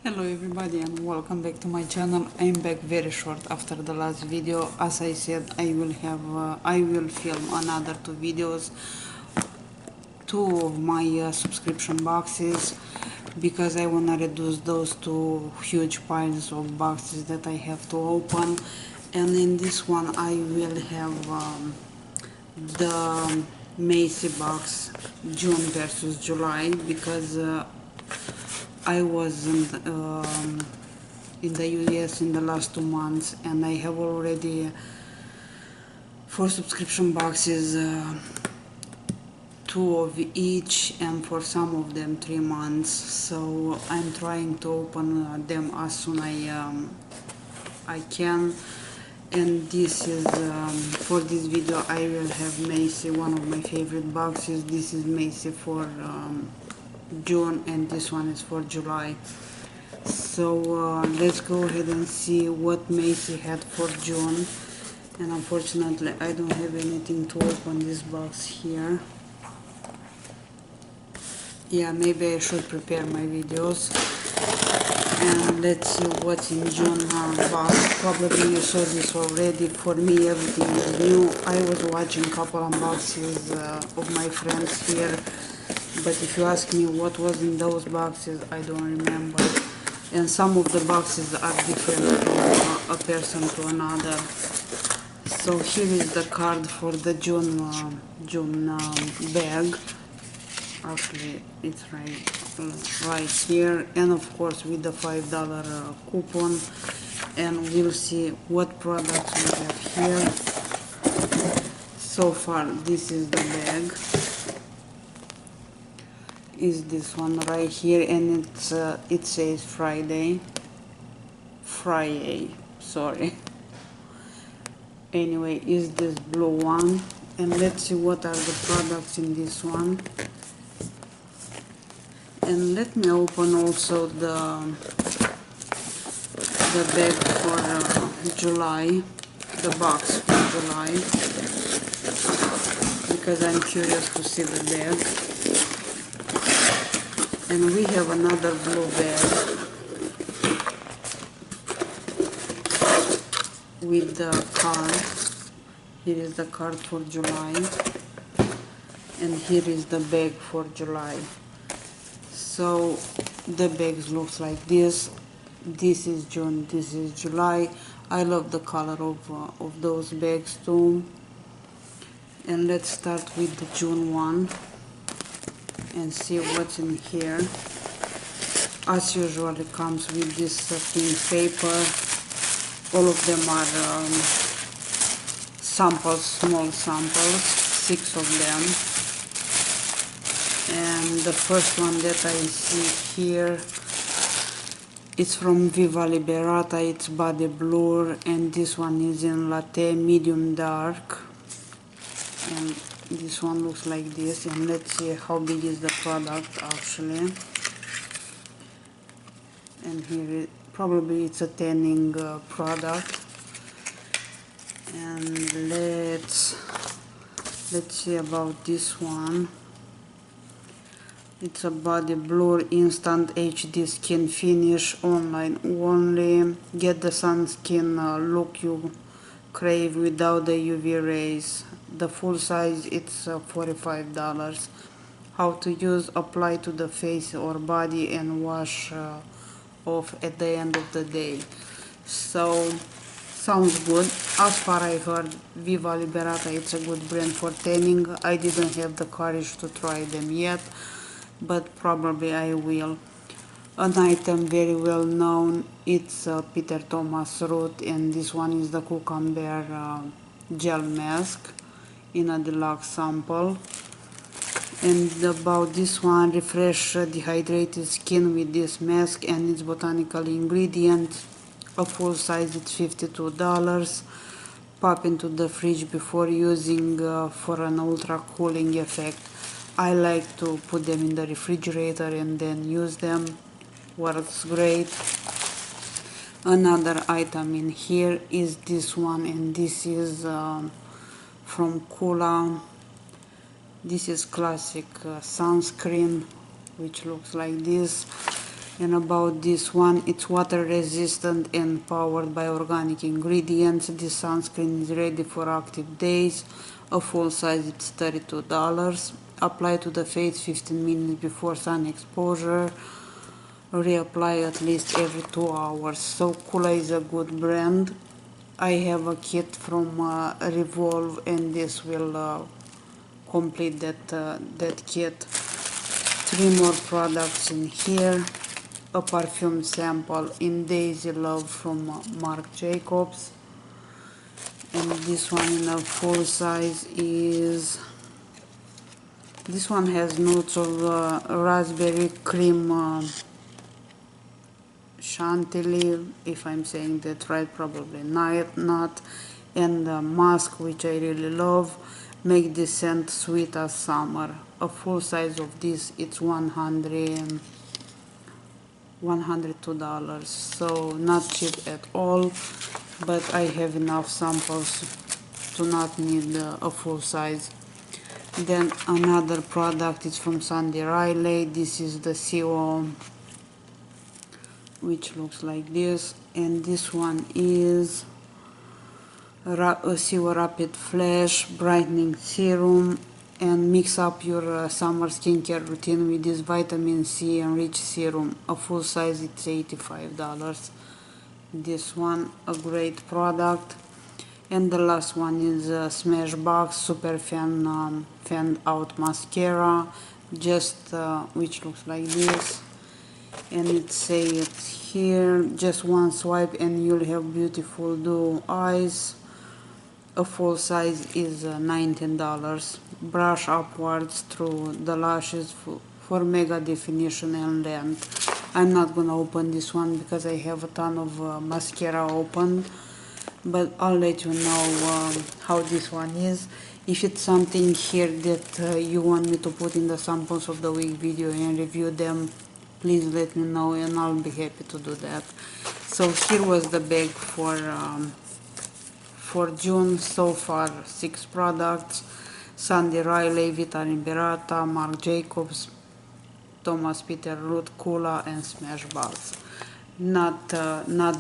Hello everybody and welcome back to my channel. I'm back very short after the last video. As I said, I will film another two videos, two of my subscription boxes, because I wanna reduce those two huge piles of boxes that I have to open. And in this one I will have the Macy box, June versus July, because I wasn't in the US in the last 2 months, and I have already 4 subscription boxes, two of each, and for some of them 3 months. So I'm trying to open them as soon I can. And this is for this video I will have Macy, one of my favorite boxes. This is Macy for June, and this one is for July. So let's go ahead and see what Macy had for June. And unfortunately I don't have anything to open this box here. Yeah, maybe I should prepare my videos. And let's see what's in June box. Probably you saw this already. For me everything is new. I was watching a couple unboxings of my friends here, but if you ask me what was in those boxes, I don't remember. And some of the boxes are different from a person to another. So here is the card for the June bag. Actually, it's right here, and of course with the $5 coupon. And we'll see what products we have here. So far, this is the bag. Is this one right here, and it says Friday, sorry. Anyway, is this blue one, and let's see what are the products in this one. And let me open also the bag for July, the box for July, because I'm curious to see the bag. And we have another blue bag with the card. Here is the card for July, and here is the bag for July. So the bags looks like this. This is June, this is July. I love the color of those bags too. And let's start with the June one and see what's in here. As usual, it comes with this thin paper. All of them are samples, small samples, 6 of them. And the first one that I see here, it's from Viva Liberata. It's body blur, and this one is in latte medium dark. And this one looks like this. And let's see how big is the product actually. And here probably it's a tanning product. And let's see about this one. It's a body blur instant HD skin finish, online only. Get the sun skin look you crave without the UV rays. The full size, it's $45. How to use: apply to the face or body and wash off at the end of the day. So sounds good. As far I heard, Viva Liberata, it's a good brand for tanning. I didn't have the courage to try them yet, but probably I will. An item very well known, it's Peter Thomas Root, and this one is the cucumber gel mask in a deluxe sample. And about this one, refresh dehydrated skin with this mask and its botanical ingredient. A full size, it's $52. Pop into the fridge before using for an ultra cooling effect. I like to put them in the refrigerator and then use them. Works great. Another item in here is this one, and this is from Kula. This is classic sunscreen, which looks like this. And about this one, it's water resistant and powered by organic ingredients. This sunscreen is ready for active days. A full size, it's $32. Apply to the face 15 minutes before sun exposure. Reapply at least every 2 hours. So Kula is a good brand. I have a kit from Revolve, and this will complete that kit. 3 more products in here. A perfume sample in Daisy Love from Marc Jacobs, and this one in a full size is, this one has notes of raspberry cream chantilly, if I'm saying that right, probably not, and musk, which I really love. Make this scent sweet as summer. A full size of this, it's $102, so not cheap at all, but I have enough samples to not need a full size. Then another product is from Sandy Riley. This is the CO, which looks like this, and this one is CO Rapid Flash Brightening Serum. And mix up your summer skincare routine with this vitamin C enriched serum. A full size, it's $85. This one, a great product. And the last one is Smashbox Super Fan Out Mascara, just which looks like this. And it says here, just one swipe and you'll have beautiful dual eyes. A full size is $19. Brush upwards through the lashes for mega definition and length. I'm not gonna open this one because I have a ton of mascara open, but I'll let you know how this one is. If it's something here that you want me to put in the samples of the week video and review them, please let me know and I'll be happy to do that. So here was the bag for June. So far 6 products: Sandy Riley, Vita Liberata, Marc Jacobs, Thomas Peter Ruth, Kula, and Smashbox. Not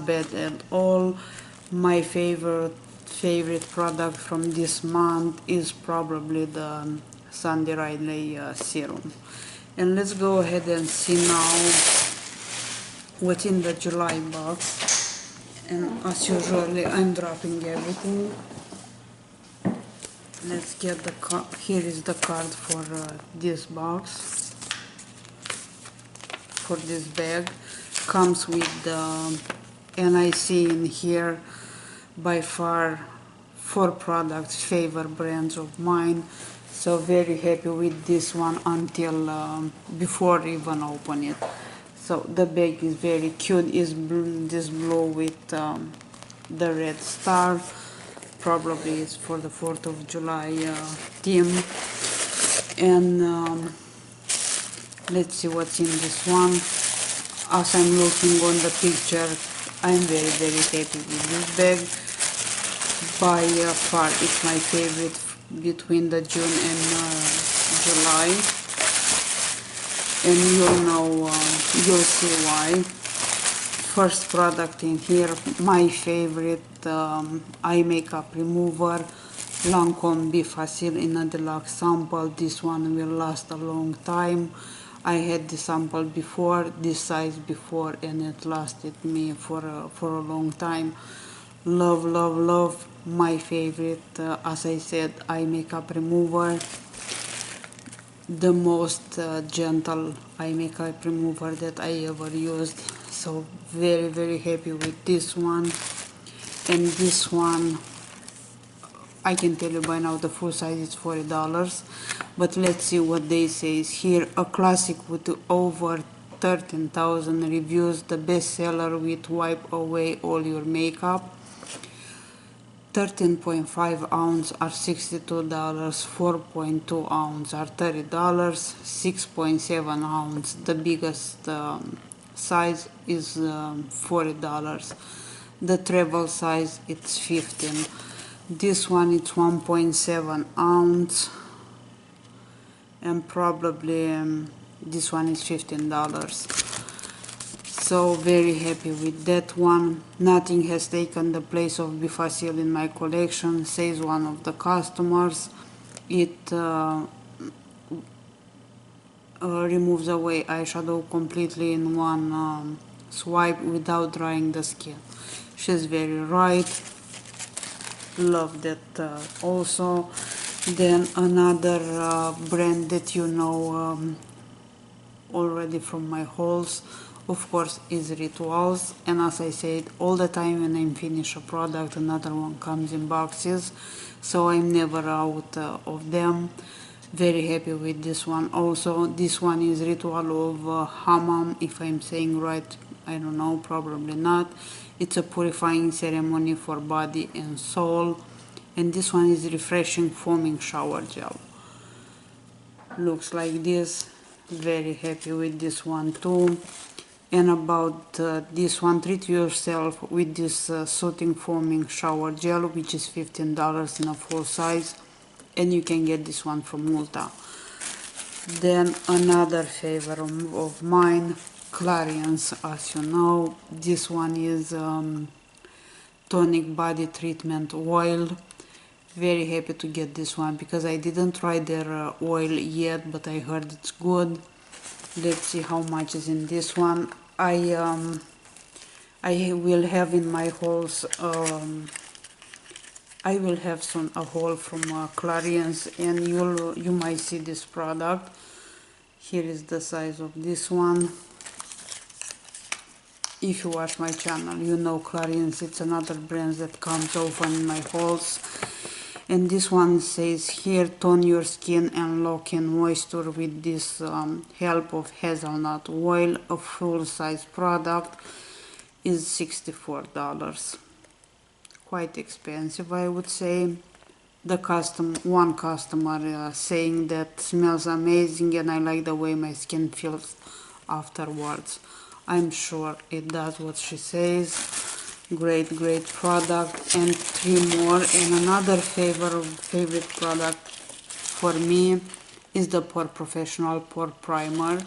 bad at all. My favorite product from this month is probably the Sandy Riley serum. And let's go ahead and see now what's in the July box. And as usual, I'm dropping everything. Let's get the card. Here is the card for this box, for this bag. Comes with the, and I see in here by far 4 products, favorite brands of mine. So very happy with this one until before even open it. So the bag is very cute. Is this blue with the red star. Probably it's for the 4th of July theme. And let's see what's in this one. As I'm looking on the picture, I'm very happy with this bag. By far it's my favorite between the June and July, and you'll know, you'll see why. First product in here, my favorite eye makeup remover, Lancome Be Facile in a deluxe sample. This one will last a long time. I had the sample before, this size before, and it lasted me for a long time. Love my favorite, as I said, eye makeup remover. The most gentle eye makeup remover that I ever used. So very happy with this one. And this one, I can tell you by now the full size is $40, but let's see what they say here. A classic with over 13,000 reviews, the bestseller with wipe away all your makeup. 13.5 ounce are $62, 4.2 ounce are $30, 6.7 ounce, the biggest size is $40. The travel size, it's 15. This one, it's 1.7 ounce, and probably this one is $15. So very happy with that one. Nothing has taken the place of Bifacil in my collection, says one of the customers. It removes away eyeshadow completely in one swipe without drying the skin. She's very right. Love that also. Then another brand that you know already from my hauls, of course, is Rituals. And as I said, all the time when I finish a product, another one comes in boxes, so I'm never out of them. Very happy with this one. Also, this one is Ritual of Hammam, if I'm saying right. I don't know, probably not. It's a purifying ceremony for body and soul. And this one is refreshing foaming shower gel. Looks like this. Very happy with this one too. And about this one, treat yourself with this soothing foaming shower gel, which is $15 in a full size, and you can get this one from Ulta. Then another favorite of mine, Clarions. As you know, this one is tonic body treatment oil. Very happy to get this one because I didn't try their oil yet, but I heard it's good. Let's see how much is in this one. I will have in my hauls, I will have soon a haul from Clarions, and you might see this product. Here is the size of this one. If you watch my channel, you know Clarions. It's another brand that comes often in my hauls. And this one says here, tone your skin and lock in moisture with this help of hazelnut oil. A full-size product is $64. Quite expensive, I would say. One customer saying that smells amazing and I like the way my skin feels afterwards. I'm sure it does what she says. Great product. And three more. And another favorite product for me is the Pore Professional Pore Primer,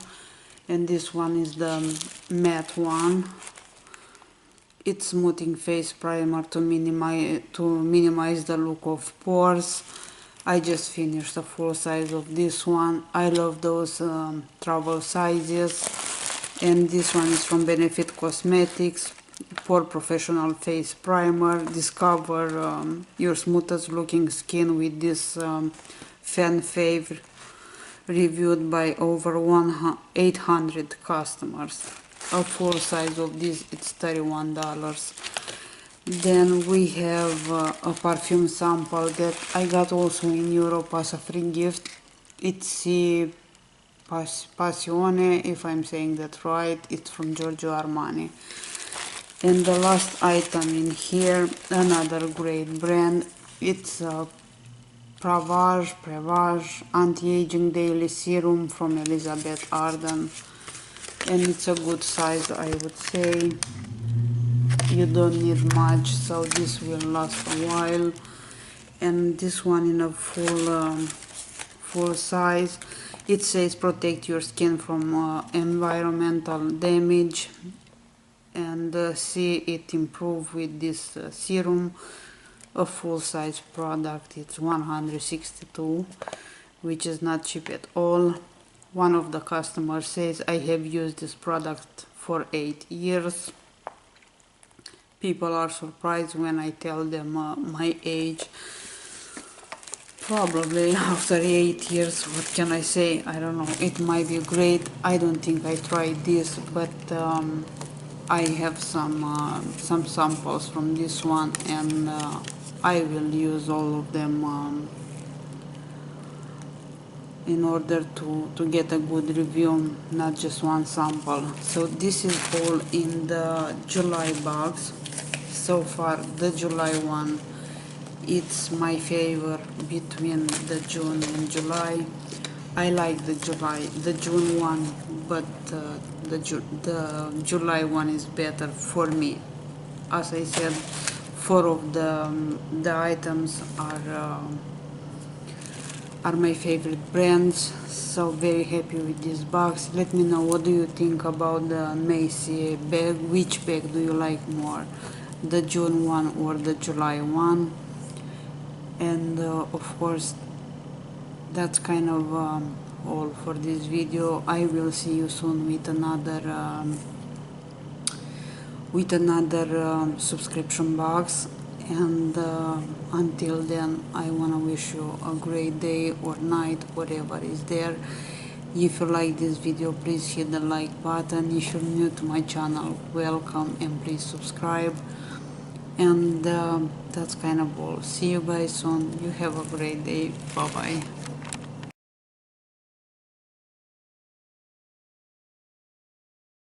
and this one is the matte one. It's smoothing face primer to minimize the look of pores. I just finished the full size of this one. I love those travel sizes. And this one is from Benefit Cosmetics, Pore Professional Face Primer. Discover your smoothest looking skin with this fan fave, reviewed by over 800 customers. A full size of this, it's $31. Then we have a perfume sample that I got also in Europe as a free gift. It's Passione, if I'm saying that right. It's from Giorgio Armani. And the last item in here, another great brand. It's Prevage Anti-Aging Daily Serum from Elizabeth Arden. And it's a good size, I would say. You don't need much, so this will last a while. And this one in a full size. It says protect your skin from environmental damage, and see it improve with this serum. A full size product. It's $162, which is not cheap at all. One of the customers says, I have used this product for 8 years. People are surprised when I tell them my age. Probably after 8 years, what can I say? I don't know. It might be great. I don't think I tried this, but I have some samples from this one, and I will use all of them in order to get a good review, not just one sample. So this is all in the July box. So far, the July one, it's my favorite between the June and July. I like the June one, but the July one is better for me. As I said, 4 of the items are are my favorite brands. So very happy with this box. Let me know what do you think about the Macy bag. Which bag do you like more, the June one or the July one? And of course, that's kind of all for this video. I will see you soon with another subscription box, and until then I want to wish you a great day or night, whatever is there. If you like this video, please hit the like button. If you're new to my channel, welcome, and please subscribe. And that's kind of all. See you guys soon. You have a great day. Bye bye.